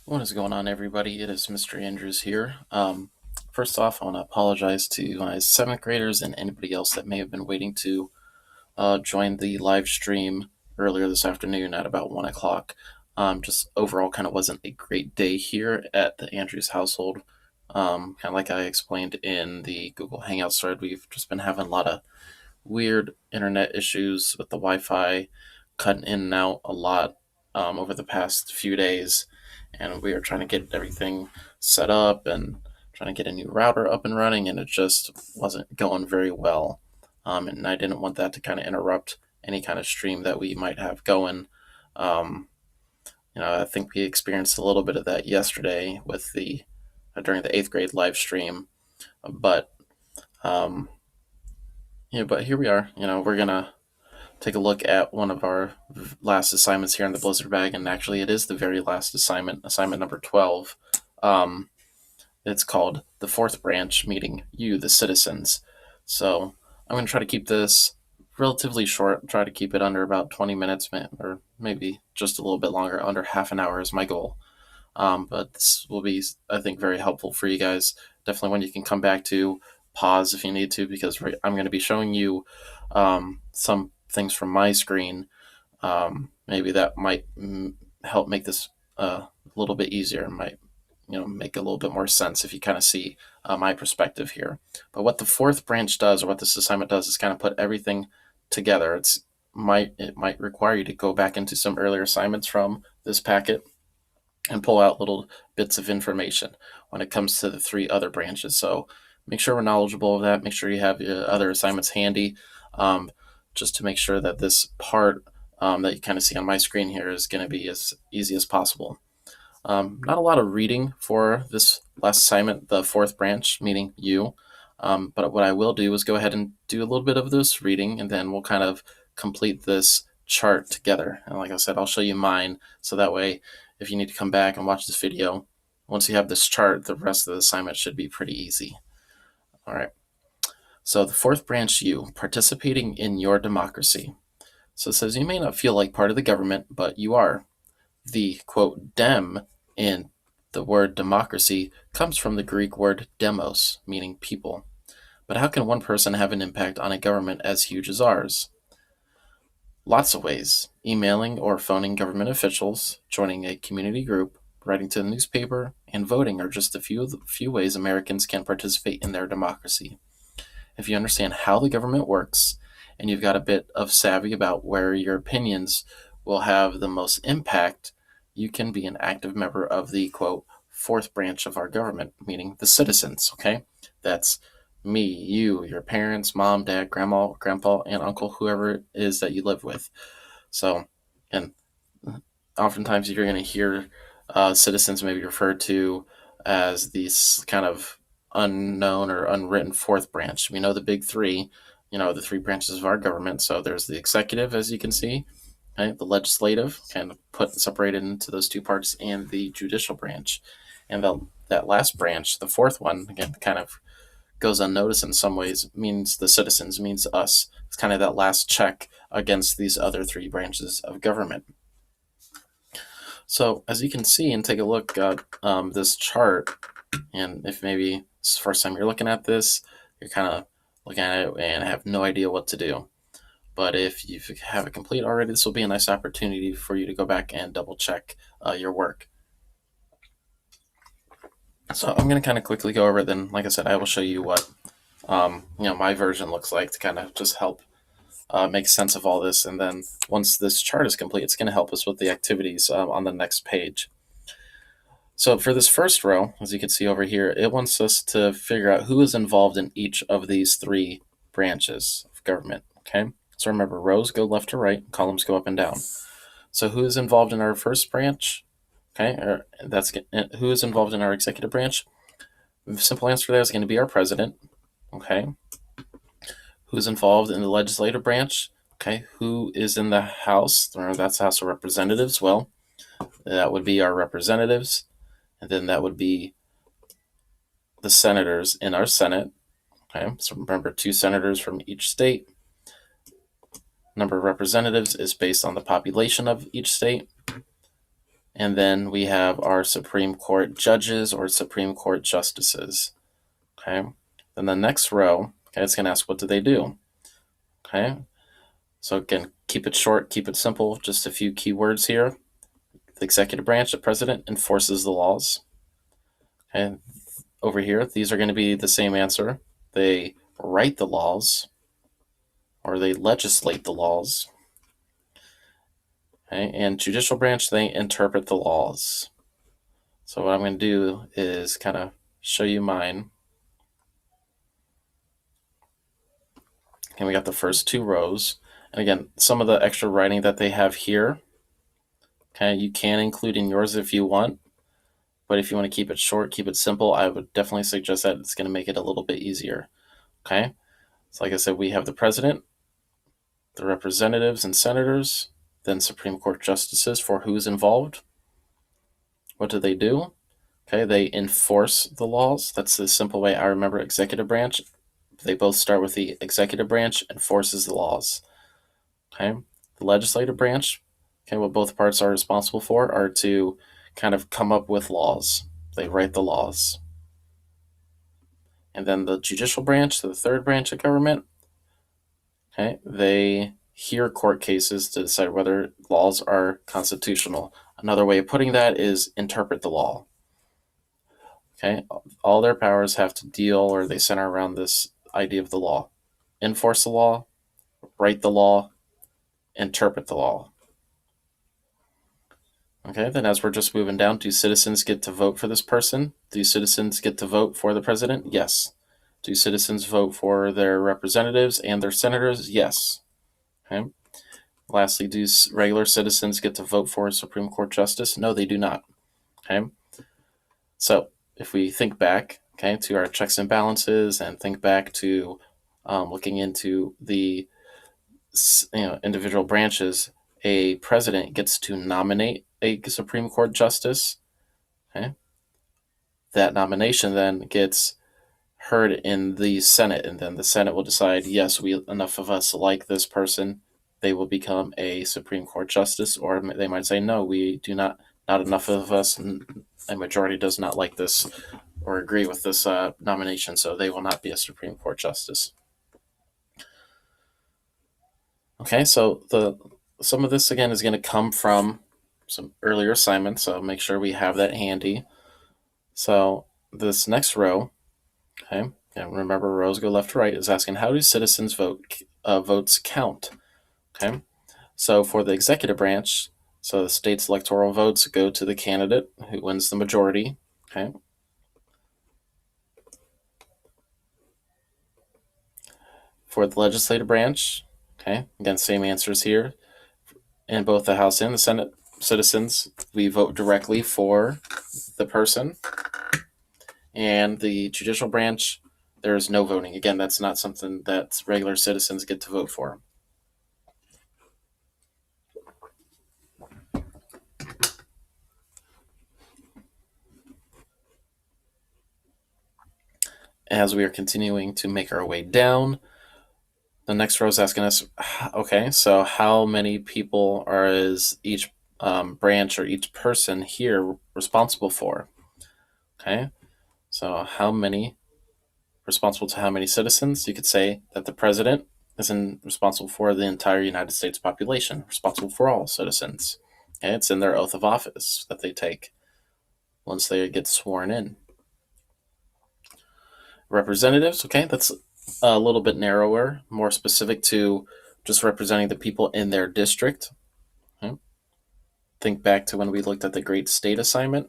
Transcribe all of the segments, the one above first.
What is going on, everybody? It is Mr. Andrews here. First off, I want to apologize to my seventh graders and anybody else that may have been waiting to join the live stream earlier this afternoon at about 1 o'clock. Just overall, kind of wasn't a great day here at the Andrews household. Kind of like I explained in the Google Hangouts thread, we've just been having a lot of weird internet issues with the Wi-Fi cutting in and out a lot over the past few days, and we are trying to get everything set up and trying to get a new router up and running, and it just wasn't going very well. And I didn't want that to kind of interrupt any kind of stream that we might have going. Um, I think we experienced a little bit of that yesterday with the during the eighth grade live stream, but um, but here we are. We're gonna take a look at one of our last assignments here in the Blizzard bag, and actually, it is the very last assignment number 12. Um, it's called The Fourth Branch Meeting You, the Citizens. So I'm going to try to keep this relatively short, try to keep it under about 20 minutes, or maybe just a little bit longer, under half an hour is my goal. But this will be, I think, very helpful for you guys. Definitely one you can come back to, pause if you need to, because I'm going to be showing you some things from my screen. Maybe that might help make this a little bit easier. Might make a little bit more sense if you kind of see my perspective here. But what the fourth branch does, or what this assignment does, is kind of put everything together. It might require you to go back into some earlier assignments from this packet and pull out little bits of information when it comes to the three other branches. So make sure we're knowledgeable of that. Make sure you have your other assignments handy, just to make sure that this part that you kind of see on my screen here is going to be as easy as possible. Not a lot of reading for this last assignment, the fourth branch, meaning you. But what I will do is go ahead and do a little bit of this reading, and then we'll kind of complete this chart together. And like I said, I'll show you mine, so that way, if you need to come back and watch this video, once you have this chart, the rest of the assignment should be pretty easy. All right. So the fourth branch, you, participating in your democracy. So it says you may not feel like part of the government, but you are. The, quote, dem in the word democracy comes from the Greek word demos, meaning people. But how can one person have an impact on a government as huge as ours? Lots of ways. Emailing or phoning government officials, joining a community group, writing to the newspaper, and voting are just a few ways Americans can participate in their democracy. If you understand how the government works, and you've got a bit of savvy about where your opinions will have the most impact, you can be an active member of the, quote, fourth branch of our government, meaning the citizens, okay? That's me, you, your parents, mom, dad, grandma, grandpa, and uncle, whoever it is that you live with. So, and oftentimes you're going to hear citizens maybe referred to as these kind of unknown or unwritten fourth branch. We know the big three, the three branches of our government. So there's the executive, as you can see, right? The legislative, kind of separated into those two parts, and the judicial branch. And that last branch, the fourth one, again, kind of goes unnoticed in some ways, means the citizens, means us. It's kind of that last check against these other three branches of government. So as you can see and take a look at this chart, and if maybe it's the first time you're looking at this, you're kind of looking at it and have no idea what to do. But if you have it complete already, this will be a nice opportunity for you to go back and double check your work. So I'm going to kind of quickly go over it. Then, like I said, I will show you what my version looks like to kind of just help make sense of all this. And then once this chart is complete, it's going to help us with the activities on the next page. So for this first row, as you can see over here, it wants us to figure out who is involved in each of these three branches of government, okay? So remember, rows go left to right, columns go up and down. So who is involved in our first branch? Okay, who is involved in our executive branch? The simple answer to that is going to be our president, okay? Who's involved in the legislative branch? Okay, who is in the House? Remember, that's the House of Representatives. Well, that would be our representatives. And then that would be the senators in our Senate. Okay, so remember, 2 senators from each state. Number of representatives is based on the population of each state. And then we have our Supreme Court judges or Supreme Court justices. Okay. Then the next row, okay, it's going to ask, what do they do? Okay. So again, keep it short, keep it simple, just a few keywords here. The executive branch, the president, enforces the laws. Okay. Over here, these are going to be the same answer. They write the laws, or they legislate the laws. Okay. And judicial branch, they interpret the laws. So what I'm going to do is kind of show you mine. And we got the first two rows. And again, some of the extra writing that they have here, okay, you can include in yours if you want. But if you want to keep it short, keep it simple, I would definitely suggest that. It's going to make it a little bit easier. Okay. So like I said, we have the president, the representatives and senators, then Supreme Court justices for who's involved. What do? Okay, they enforce the laws. That's the simple way I remember executive branch. They both start with the executive branch enforces the laws. Okay, the legislative branch, okay, what both parts are responsible for are to kind of come up with laws. They write the laws. And then the judicial branch, the third branch of government, okay, they hear court cases to decide whether laws are constitutional. Another way of putting that is interpret the law. Okay, all their powers have to deal, or they center around this idea of the law. Enforce the law, write the law, interpret the law. Okay, then as we're just moving down, do citizens get to vote for this person? Do citizens get to vote for the president? Yes. Do citizens vote for their representatives and their senators? Yes. Okay. Lastly, do regular citizens get to vote for a Supreme Court justice? No, they do not. Okay. So if we think back, okay, to our checks and balances and think back to looking into the individual branches, a president gets to nominate a Supreme Court justice. Okay. That nomination then gets heard in the Senate, and then the Senate will decide, yes, enough of us like this person, they will become a Supreme Court justice, or they might say, no, we do not enough of us, a majority does not like this or agree with this nomination, so they will not be a Supreme Court justice. Okay, so some of this again is going to come from some earlier assignments, so make sure we have that handy. So this next row, okay, and remember rows go left to right, is asking how do citizens votes count? Okay, so for the executive branch, so the state's electoral votes go to the candidate who wins the majority. Okay. For the legislative branch, okay, again, same answers here. In both the House and the Senate, citizens, we vote directly for the person. And the judicial branch, there is no voting. Again, that's not something that regular citizens get to vote for. As we are continuing to make our way down, the next row is asking us, okay, so how many people is each branch or each person here responsible for? Okay, so how many responsible to how many citizens? You could say that the president is responsible for the entire United States population, responsible for all citizens. Okay, it's in their oath of office that they take once they get sworn in. Representatives, okay, that's a little bit narrower, more specific to just representing the people in their district. Okay. Think back to when we looked at the great state assignment.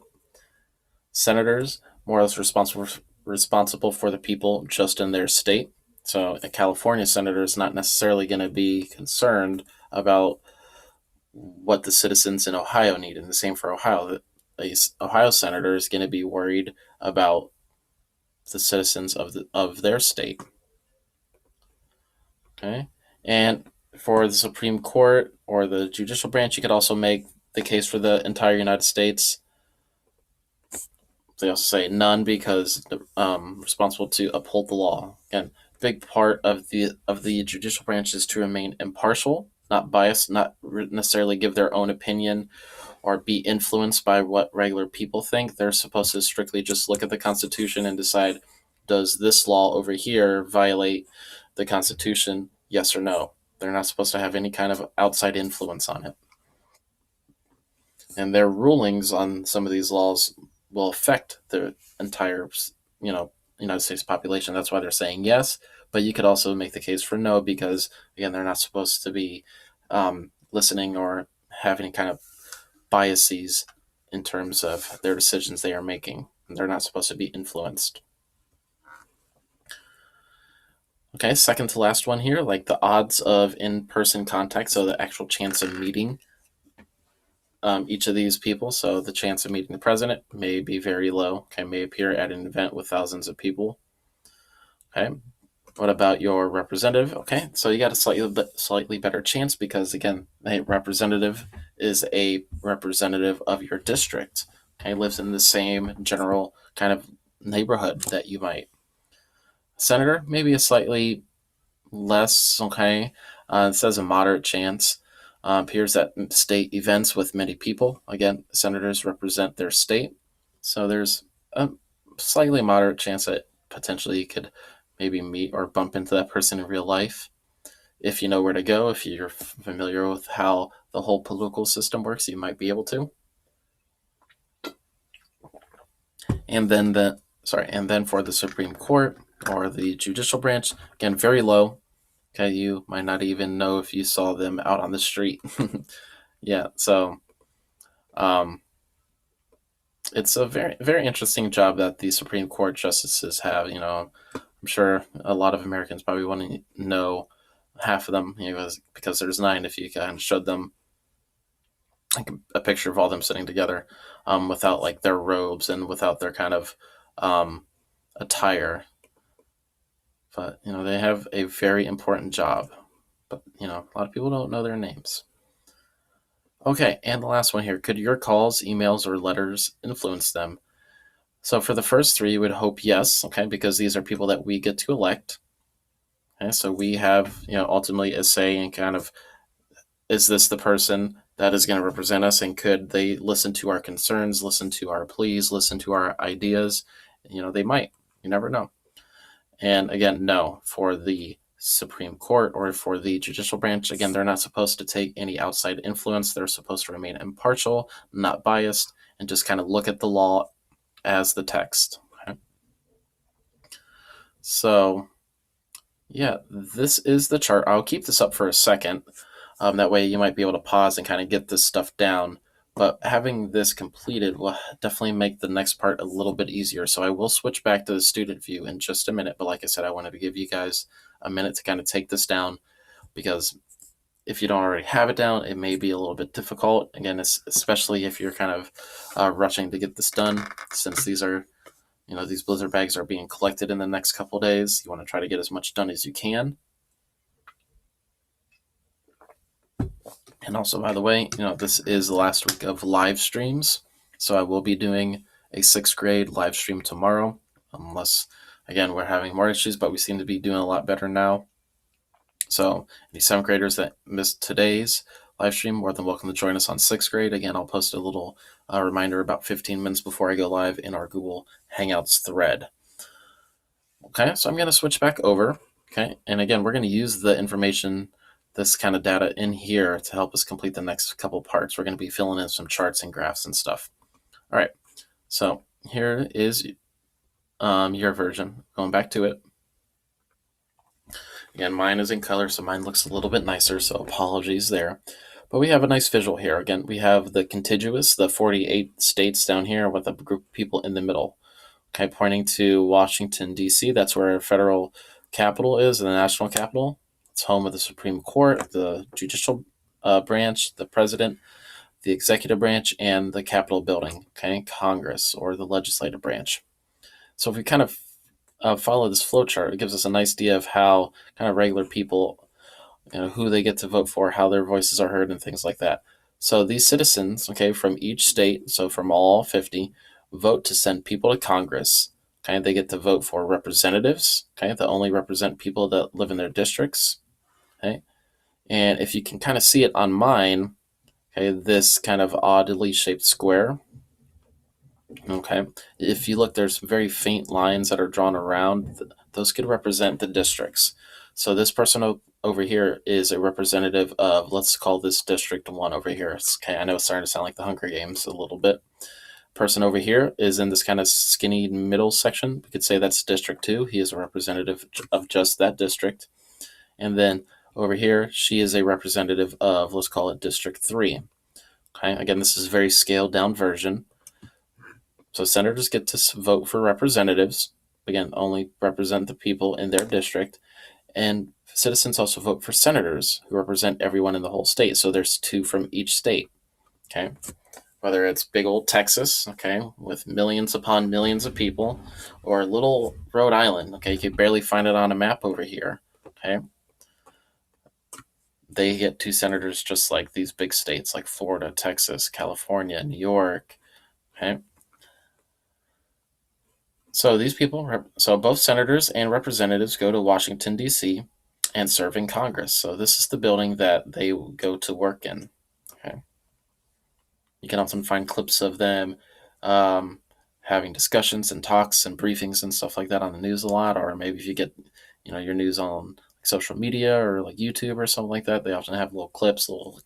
Senators, more or less responsible for the people just in their state. So a California senator is not necessarily going to be concerned about what the citizens in Ohio need. And the same for Ohio. The Ohio senator is going to be worried about the citizens of their state. Okay. And for the Supreme Court or the judicial branch, you could also make the case for the entire United States. They also say none because responsible to uphold the law. Again, big part of the judicial branch is to remain impartial, not biased, not necessarily give their own opinion or be influenced by what regular people think. They're supposed to strictly just look at the Constitution and decide, does this law over here violate the Constitution? Yes or no. They're not supposed to have any kind of outside influence on it. And their rulings on some of these laws will affect the entire, United States population. That's why they're saying yes. But you could also make the case for no because, again, they're not supposed to be listening or have any kind of biases in terms of their decisions they are making. They're not supposed to be influenced. Okay, second to last one here, like the odds of in-person contact, so the actual chance of meeting each of these people. So the chance of meeting the president may be very low. Okay, may appear at an event with thousands of people. Okay, what about your representative? Okay, so you got a slightly better chance because, again, a representative is a representative of your district. Okay, lives in the same general kind of neighborhood that you might. Senator, maybe a slightly less. Okay, it says a moderate chance. Appears at state events with many people. Again, senators represent their state, so there's a slightly moderate chance that potentially you could maybe meet or bump into that person in real life. If you know where to go, if you're familiar with how the whole political system works, you might be able to. And then for the Supreme Court or the judicial branch, again, very low. Okay, you might not even know if you saw them out on the street. Yeah, so it's a very, very interesting job that the Supreme Court justices have. I'm sure a lot of Americans probably want to know half of them, because there's 9. If you kind of showed them like a picture of all them sitting together, without like their robes and without their kind of attire. But they have a very important job. But a lot of people don't know their names. Okay, and the last one here. Could your calls, emails, or letters influence them? So for the first 3, you would hope yes, okay, because these are people that we get to elect. Okay, so we have, ultimately a say in kind of, is this the person that is going to represent us, and could they listen to our concerns, listen to our pleas, listen to our ideas? They might. You never know. And again, no, for the Supreme Court or for the judicial branch, again, they're not supposed to take any outside influence. They're supposed to remain impartial, not biased, and just kind of look at the law as the text. Okay? So, yeah, this is the chart. I'll keep this up for a second. That way you might be able to pause and kind of get this stuff down. But having this completed will definitely make the next part a little bit easier. So I will switch back to the student view in just a minute. But like I said, I wanted to give you guys a minute to kind of take this down, because if you don't already have it down, it may be a little bit difficult. Again, especially if you're kind of rushing to get this done, since these are, these blizzard bags are being collected in the next couple of days. You want to try to get as much done as you can. And also, by the way, this is the last week of live streams. So I will be doing a 6th grade live stream tomorrow, unless, again, we're having more issues, but we seem to be doing a lot better now. So any 7th graders that missed today's live stream, more than welcome to join us on 6th grade. Again, I'll post a little reminder about 15 minutes before I go live in our Google Hangouts thread. Okay, so I'm going to switch back over. Okay, and again, we're going to use the information, this kind of data in here, to help us complete the next couple parts. We're going to be filling in some charts and graphs and stuff. All right, so here is your version. Going back to it. Again, mine is in color, so mine looks a little bit nicer, so apologies there. But we have a nice visual here. Again, we have the contiguous, the 48 states down here with a group of people in the middle. Okay, pointing to Washington, D.C. That's where our federal capital is, the national capital. It's home of the Supreme Court, the judicial branch, the president, the executive branch, and the Capitol building, okay, Congress, or the legislative branch. So if we kind of follow this flow chart, it gives us a nice idea of how kind of regular people, who they get to vote for, how their voices are heard, and things like that. So these citizens, okay, from each state, so from all 50, vote to send people to Congress. Okay, they get to vote for representatives, okay, that only represent people that live in their districts. Okay, and if you can kind of see it on mine, Okay, this kind of oddly shaped square. Okay, if you look, there's very faint lines that are drawn around. Those could represent the districts. So this person over here is a representative of, let's call this District 1 over here. Okay, I know it's starting to sound like the Hunger Games a little bit. Person over here is in this kind of skinny middle section. We could say that's District 2. He is a representative of just that district. And then over here, she is a representative of, let's call it District 3. Okay, again, this is a very scaled down version. So senators get to vote for representatives, again, only represent the people in their district. And citizens also vote for senators who represent everyone in the whole state. So there's two from each state. Okay. Whether it's big old Texas, okay, with millions upon millions of people, or little Rhode Island, okay, you can barely find it on a map over here, okay. They get two senators just like these big states like Florida, Texas, California, New York, okay. So these people, so both senators and representatives go to Washington, D.C. and serve in Congress. So this is the building that they go to work in, okay. You can often find clips of them having discussions and talks and briefings and stuff like that on the news a lot, or maybe if you get, your news on social media or like YouTube or something like that, they often have little clips, little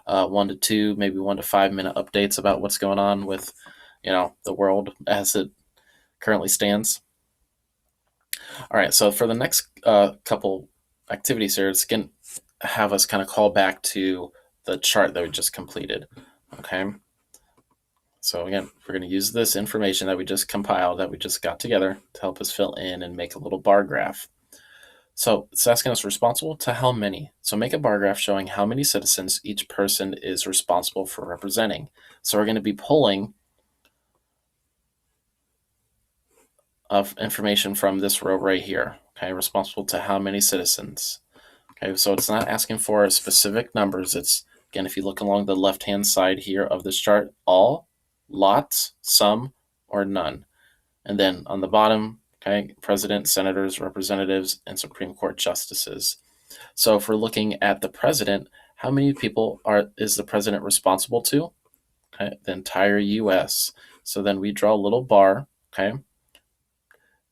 1 to 2, maybe 1 to 5 minute updates about what's going on with, the world as it currently stands. All right, so for the next couple activities here, it's going to have us kind of call back to the chart that we just completed. Okay. So again, we're going to use this information that we just compiled, that we just got together to help us fill in and make a little bar graph. So it's asking us responsible to how many. So make a bar graph showing how many citizens each person is responsible for representing. So we're going to be pulling of information from this row right here. Okay, responsible to how many citizens. Okay, so it's not asking for specific numbers. It's, again, if you look along the left-hand side here of this chart, all, lots, some, or none. And then on the bottom, okay, president, senators, representatives, and Supreme Court justices. So if we're looking at the president, how many people is the president responsible to? Okay, the entire U.S. So then we draw a little bar, okay,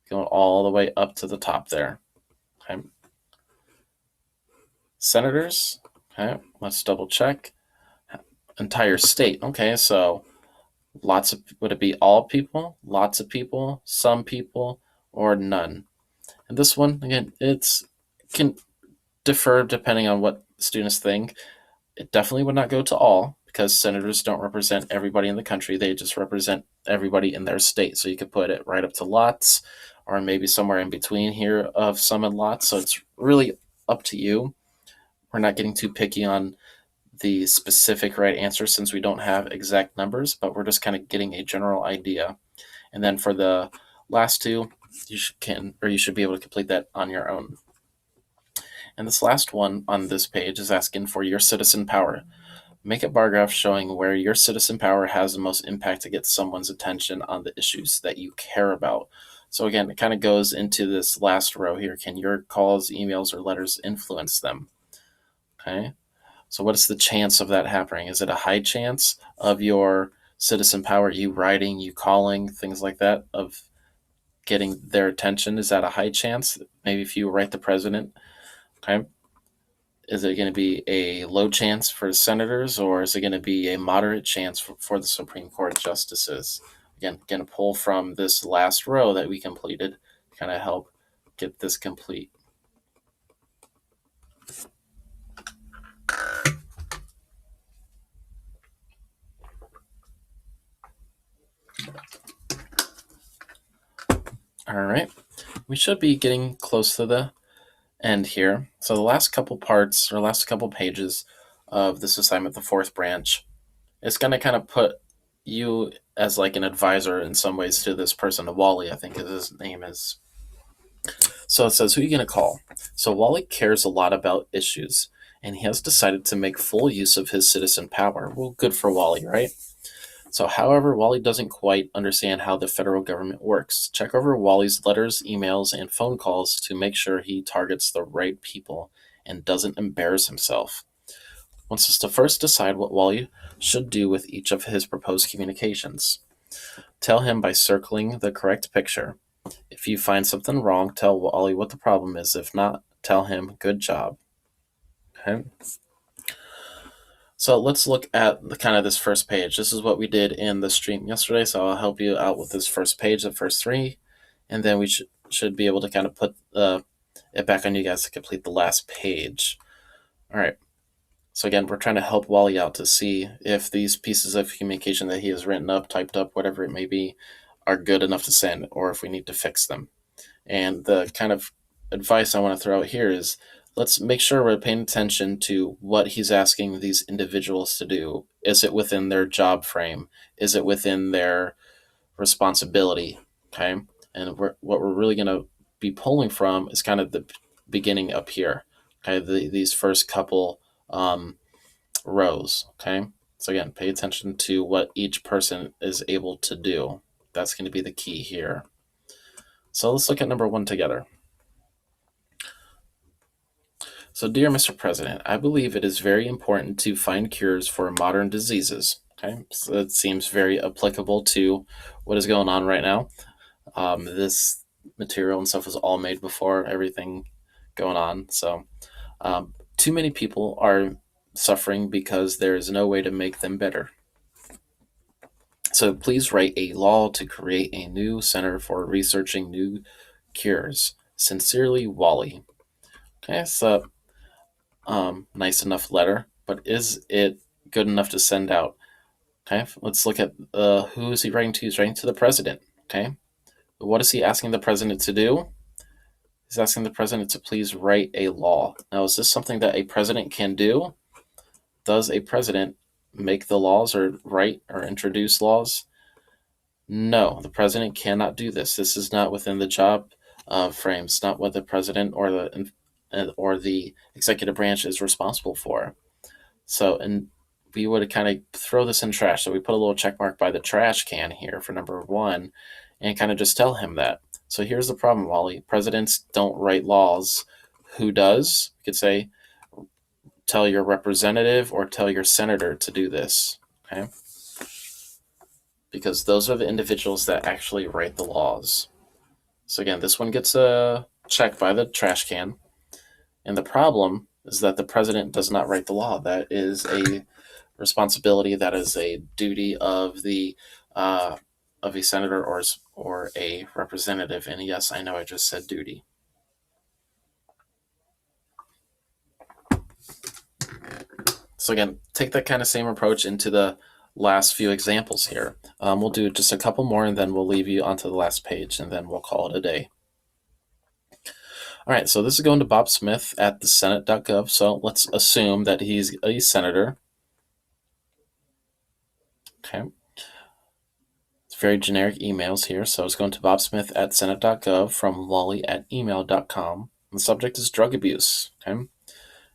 going all the way up to the top there. Okay. Senators, okay, let's double check. Entire state, okay, so lots of, would it be all people, lots of people, some people, or none? And this one, again, it's can differ depending on what students think. It definitely would not go to all, because senators don't represent everybody in the country. They just represent everybody in their state. So you could put it right up to lots, or maybe somewhere in between here of some and lots. So it's really up to you. We're not getting too picky on the specific right answer since we don't have exact numbers, but we're just kind of getting a general idea. And then for the last two, you should be able to complete that on your own. And this last one on this page is asking for your citizen power. Make a bar graph showing where your citizen power has the most impact to get someone's attention on the issues that you care about. So again, it kind of goes into this last row here. Can your calls, emails, or letters influence them? Okay. So what is the chance of that happening? Is it a high chance of your citizen power, you writing, you calling, things like that, of getting their attention? Is that a high chance? Maybe if you write the president, okay. Is it going to be a low chance for senators, or is it going to be a moderate chance for the Supreme Court justices? Again, going to pull from this last row that we completed to kind of help get this complete. All right, we should be getting close to the end here. So the last couple parts, or last couple pages of this assignment, the fourth branch, it's going to kind of put you as like an advisor in some ways to this person, Wally, I think his name is. So it says, who are you going to call? So Wally cares a lot about issues, and he has decided to make full use of his citizen power. Well, good for Wally, right? So, however, Wally doesn't quite understand how the federal government works. Check over Wally's letters, emails, and phone calls to make sure he targets the right people and doesn't embarrass himself. wants us to first decide what Wally should do with each of his proposed communications. Tell him by circling the correct picture. If you find something wrong, tell Wally what the problem is. If not, tell him good job. Okay. So let's look at the kind of this first page. This is what we did in the stream yesterday. So I'll help you out with this first page, the first three, and then we should be able to kind of put it back on you guys to complete the last page. All right. So again, we're trying to help Wally out to see if these pieces of communication that he has written up, typed up, whatever it may be, are good enough to send, or if we need to fix them. And the kind of advice I want to throw out here is let's make sure we're paying attention to what he's asking these individuals to do. Is it within their job frame? Is it within their responsibility? Okay. And what we're really going to be pulling from is kind of the beginning up here. Okay. These first couple rows. Okay. So again, pay attention to what each person is able to do. That's going to be the key here. So let's look at number one together. So, dear Mr. President, I believe it is very important to find cures for modern diseases. Okay, so it seems very applicable to what is going on right now. This material and stuff was all made before everything going on. So, too many people are suffering because there is no way to make them better. So, please write a law to create a new center for researching new cures. Sincerely, Wally. Okay, so nice enough letter, but is it good enough to send out? Okay, let's look at who is he writing to? He's writing to the president. Okay, what is he asking the president to do? He's asking the president to please write a law. Now, is this something that a president can do? Does a president make the laws or write or introduce laws? No, the president cannot do this. This is not within the job frames. Not what the president or the executive branch is responsible for. So, and we would kind of throw this in trash. So we put a little check mark by the trash can here for number one and kind of just tell him that. So here's the problem, Wally. Presidents don't write laws. Who does? We could say, tell your representative or tell your senator to do this. Okay? Because those are the individuals that actually write the laws. So again, this one gets a check by the trash can. And the problem is that the president does not write the law. That is a responsibility. That is a duty of a senator or a representative. And yes, I know I just said duty. So again, take that kind of same approach into the last few examples here. We'll do just a couple more, and then we'll leave you onto the last page, and then we'll call it a day. All right, so this is going to Bob Smith at the Senate.gov. So let's assume that he's a senator. Okay. It's very generic emails here. So it's going to Bob Smith at Senate.gov from Wally at email.com. The subject is drug abuse. Okay.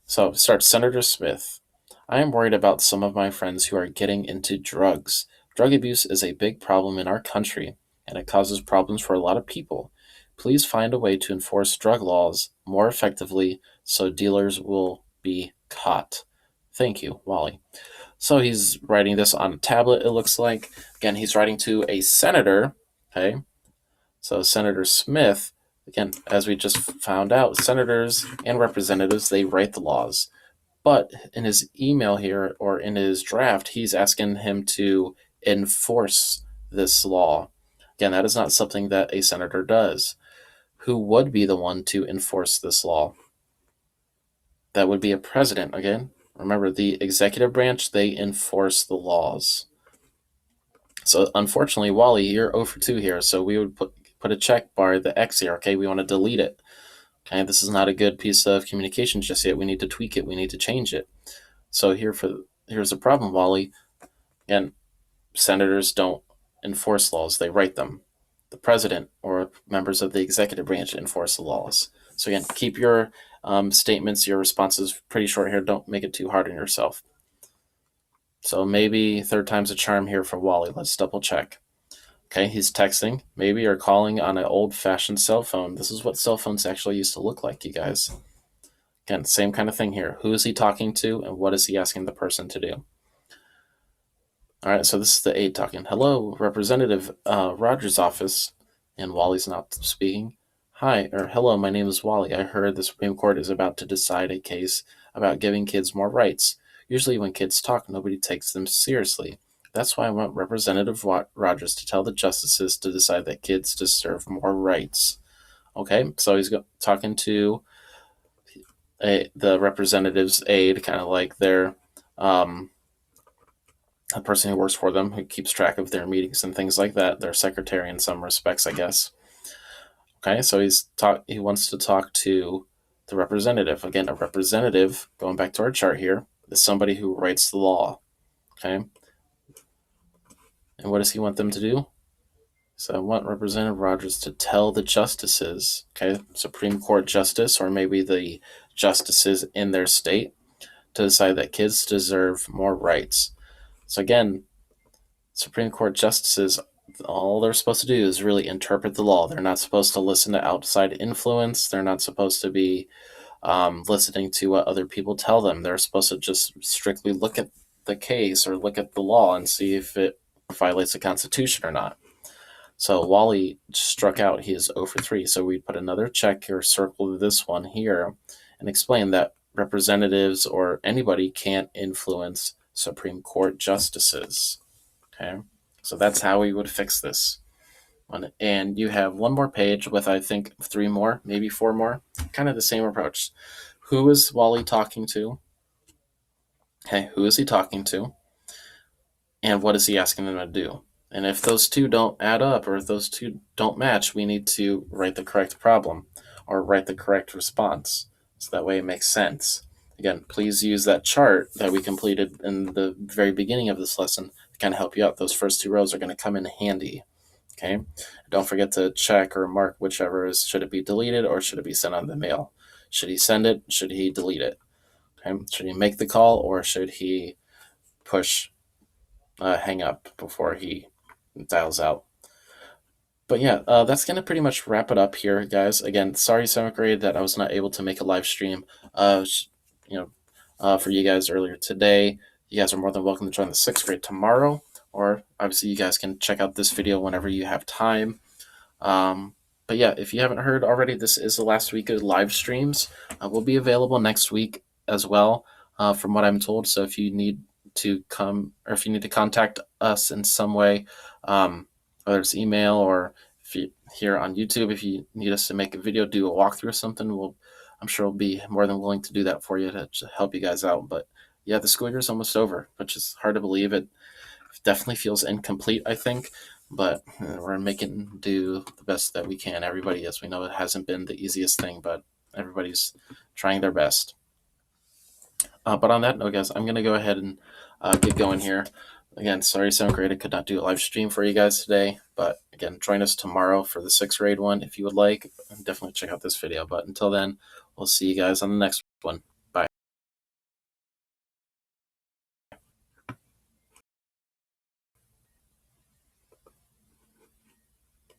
So it starts Senator Smith. I am worried about some of my friends who are getting into drugs. Drug abuse is a big problem in our country, and it causes problems for a lot of people. Please find a way to enforce drug laws more effectively so dealers will be caught. Thank you, Wally. So he's writing this on a tablet, it looks like. Again, he's writing to a senator. Okay. So Senator Smith, again, as we just found out, senators and representatives, they write the laws. But in his email here, or in his draft, he's asking him to enforce this law. Again, that is not something that a senator does. Who would be the one to enforce this law? That would be a president. Again, remember, the executive branch, they enforce the laws. So unfortunately, Wally, you're 0 for 2 here. So we would put a check bar, the X here. Okay, we want to delete it. Okay, this is not a good piece of communication just yet. We need to tweak it. We need to change it. So here's the problem, Wally. Again, senators don't enforce laws. They write them. The president or members of the executive branch enforce the laws. So again, keep your statements, your responses pretty short here. Don't make it too hard on yourself. So maybe third time's a charm here for Wally. Let's double check. Okay, he's texting, maybe, or calling on an old-fashioned cell phone. This is what cell phones actually used to look like, you guys. Again, same kind of thing here. Who is he talking to, and what is he asking the person to do? All right, so this is the aide talking. Hello, Representative Rogers' office. And Wally's not speaking. Hi, or hello, my name is Wally. I heard the Supreme Court is about to decide a case about giving kids more rights. Usually, when kids talk, nobody takes them seriously. That's why I want Representative Rogers to tell the justices to decide that kids deserve more rights. Okay, so he's talking to the representative's aide, kind of like their a person who works for them, who keeps track of their meetings and things like that. Their secretary in some respects, I guess. Okay, so he wants to talk to the representative. Again, a representative, going back to our chart here, is somebody who writes the law. Okay, and what does he want them to do? So I want Representative Rogers to tell the justices, okay, Supreme Court justice, or maybe the justices in their state, to decide that kids deserve more rights. So again, Supreme Court justices, all they're supposed to do is really interpret the law. They're not supposed to listen to outside influence. They're not supposed to be listening to what other people tell them. They're supposed to just strictly look at the case or look at the law and see if it violates the Constitution or not. So Wally struck out. He is 0 for 3. So we put another check or circle to this one here and explain that representatives or anybody can't influence Supreme Court justices. Okay, so that's how we would fix this. And you have one more page with, I think, 3 more, maybe 4 more. Kind of the same approach. Who is Wally talking to? Okay, who is he talking to? And what is he asking them to do? And if those two don't add up, or if those two don't match, we need to write the correct problem or write the correct response. So that way it makes sense. Again, please use that chart that we completed in the very beginning of this lesson to kind of help you out. Those first 2 rows are going to come in handy. Okay. Don't forget to check or mark whichever is, should it be deleted or should it be sent on the mail? Should he send it? Should he delete it? Okay. Should he make the call or should he push hang up before he dials out? But yeah, that's going to pretty much wrap it up here, guys. Again, sorry, 7th grade, that I was not able to make a live stream, for you guys earlier today. You guys are more than welcome to join the 6th grade tomorrow, or obviously you guys can check out this video whenever you have time. But yeah, if you haven't heard already, this is the last week of live streams. We'll be available next week as well, from what I'm told. So if you need to come, or if you need to contact us in some way, whether it's email or if you here on YouTube, if you need us to make a video, do a walkthrough or something, I'm sure we'll be more than willing to do that for you to help you guys out. But yeah, the school year is almost over, which is hard to believe. It definitely feels incomplete, I think, but we're making do the best that we can. Everybody is. We know it hasn't been the easiest thing, but everybody's trying their best. But on that note, guys, I'm going to go ahead and get going here. Again, sorry, 7th grade, I could not do a live stream for you guys today. But again, join us tomorrow for the 6th grade one if you would like. Definitely check out this video. But until then, we'll see you guys on the next one.